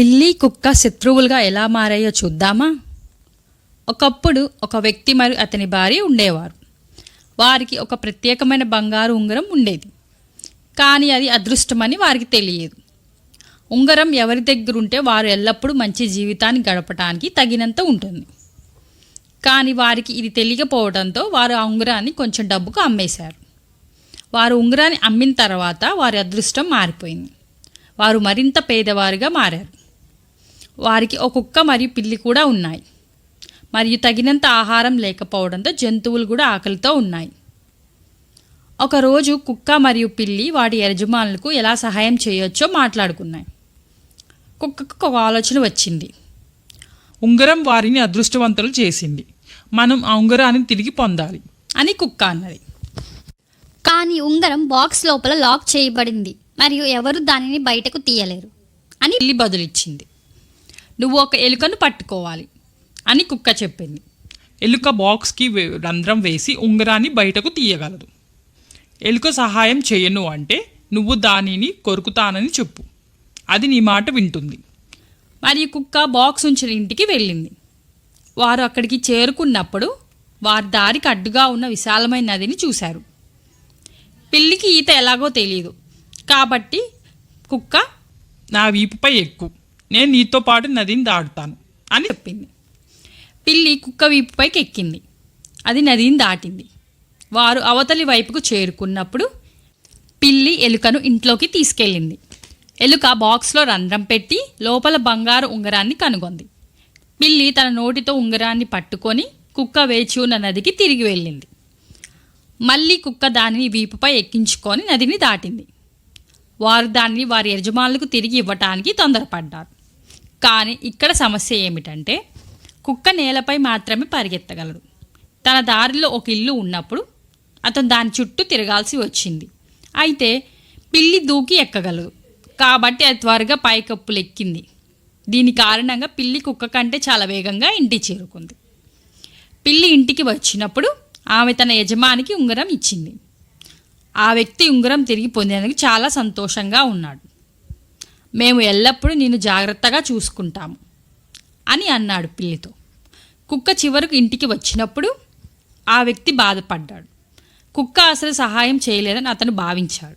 పిల్లి కుక్క శత్రువులుగా ఎలా మారాయో చూద్దామా. ఒకప్పుడు ఒక వ్యక్తి మరియు అతని భార్య ఉండేవారు. వారికి ఒక ప్రత్యేకమైన బంగారు ఉంగరం ఉండేది. కానీ అది అదృష్టమని వారికి తెలియదు. ఉంగరం ఎవరి దగ్గర ఉంటే వారు ఎల్లప్పుడూ మంచి జీవితాన్ని గడపడానికి తగినంత ఉంటుంది. కానీ వారికి ఇది తెలియకపోవడంతో వారు ఆ ఉంగరాన్ని కొంచెం డబ్బుకు అమ్మేశారు. వారు ఉంగరాన్ని అమ్మిన తర్వాత వారి అదృష్టం మారిపోయింది. వారు మరింత పేదవారుగా మారారు. వారికి ఒక కుక్క మరియు పిల్లి కూడా ఉన్నాయి. మరియు తగినంత ఆహారం లేకపోవడంతో జంతువులు కూడా ఆకలితో ఉన్నాయి. ఒకరోజు కుక్క మరియు పిల్లి వాటి యజమానులకు ఎలా సహాయం చేయొచ్చో మాట్లాడుకున్నాయి. కుక్కకు ఒక ఆలోచన వచ్చింది. ఉంగరం వారిని అదృష్టవంతులు చేసింది. మనం ఆ ఉంగరాన్ని తిరిగి పొందాలి అని కుక్క అన్నది. కానీ ఉంగరం బాక్స్ లోపల లాక్ చేయబడింది మరియు ఎవరు దానిని బయటకు తీయలేరు అని పిల్లి బదులిచ్చింది. నువ్వు ఒక ఎలుకను పట్టుకోవాలి అని కుక్క చెప్పింది. ఎలుక బాక్స్కి రంధ్రం వేసి ఉంగరాన్ని బయటకు తీయగలదు. ఎలుక సహాయం చేయను అంటే నువ్వు దానిని కొరుకుతానని చెప్పు. అది నీ మాట వింటుంది. మరియు కుక్క బాక్స్ ఉంచిన ఇంటికి వెళ్ళింది. వారు అక్కడికి చేరుకున్నప్పుడు వారి దారికి అడ్డుగా ఉన్న విశాలమైన నదిని చూశారు. పిల్లికి ఈత ఎలాగో తెలియదు కాబట్టి కుక్క నా వీపుపై ఎక్కు, నేను నీతో పాటు నదిని దాటుతాను అని చెప్పింది. పిల్లి కుక్క వీపుపైకి ఎక్కింది. అది నదిని దాటింది. వారు అవతలి వైపుకు చేరుకున్నప్పుడు పిల్లి ఎలుకను ఇంట్లోకి తీసుకెళ్ళింది. ఎలుక బాక్స్లో రంధ్రం పెట్టి లోపల బంగారు ఉంగరాన్ని కనుగొంది. పిల్లి తన నోటితో ఉంగరాన్ని పట్టుకొని కుక్క వేచి ఉన్న నదికి తిరిగి వెళ్ళింది. మళ్ళీ కుక్క దానిని వీపుపై ఎక్కించుకొని నదిని దాటింది. వారు దాన్ని వారి యజమానులకు తిరిగి ఇవ్వటానికి తొందరపడ్డారు. కానీ ఇక్కడ సమస్య ఏమిటంటే కుక్క నేలపై మాత్రమే పరిగెత్తగలదు. తన దారిలో ఒక ఇల్లు ఉన్నప్పుడు అతను దాని చుట్టూ తిరగాల్సి వచ్చింది. అయితే పిల్లి దూకి ఎక్కగలదు కాబట్టి అది త్వరగా పైకప్పులు ఎక్కింది. దీని కారణంగా పిల్లి కుక్క కంటే చాలా వేగంగా ఇంటికి చేరుకుంది. పిల్లి ఇంటికి వచ్చినప్పుడు ఆమె తన యజమానికి ఉంగరం ఇచ్చింది. ఆ వ్యక్తి ఉంగరం తిరిగి పొందేందుకు చాలా సంతోషంగా ఉన్నాడు. మేము ఎల్లప్పుడూ నిన్ను జాగ్రత్తగా చూసుకుంటాము అని అన్నాడు పిల్లితో. కుక్క చివరకు ఇంటికి వచ్చినప్పుడు ఆ వ్యక్తి బాధపడ్డాడు. కుక్క అసలు సహాయం చేయలేదని అతను భావించాడు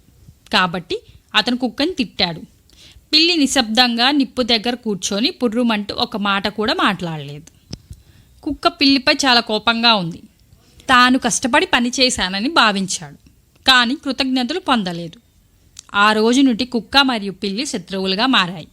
కాబట్టి అతను కుక్కని తిట్టాడు. పిల్లి నిశ్శబ్దంగా నిప్పు దగ్గర కూర్చొని పుర్రుమంటూ ఒక మాట కూడా మాట్లాడలేదు. కుక్క పిల్లిపై చాలా కోపంగా ఉంది. తాను కష్టపడి పని చేశానని భావించాడు కానీ కృతజ్ఞతలు పొందలేదు. ఆ రోజు నుండి కుక్క మరియు పిల్లి శత్రువులుగా మారాయి.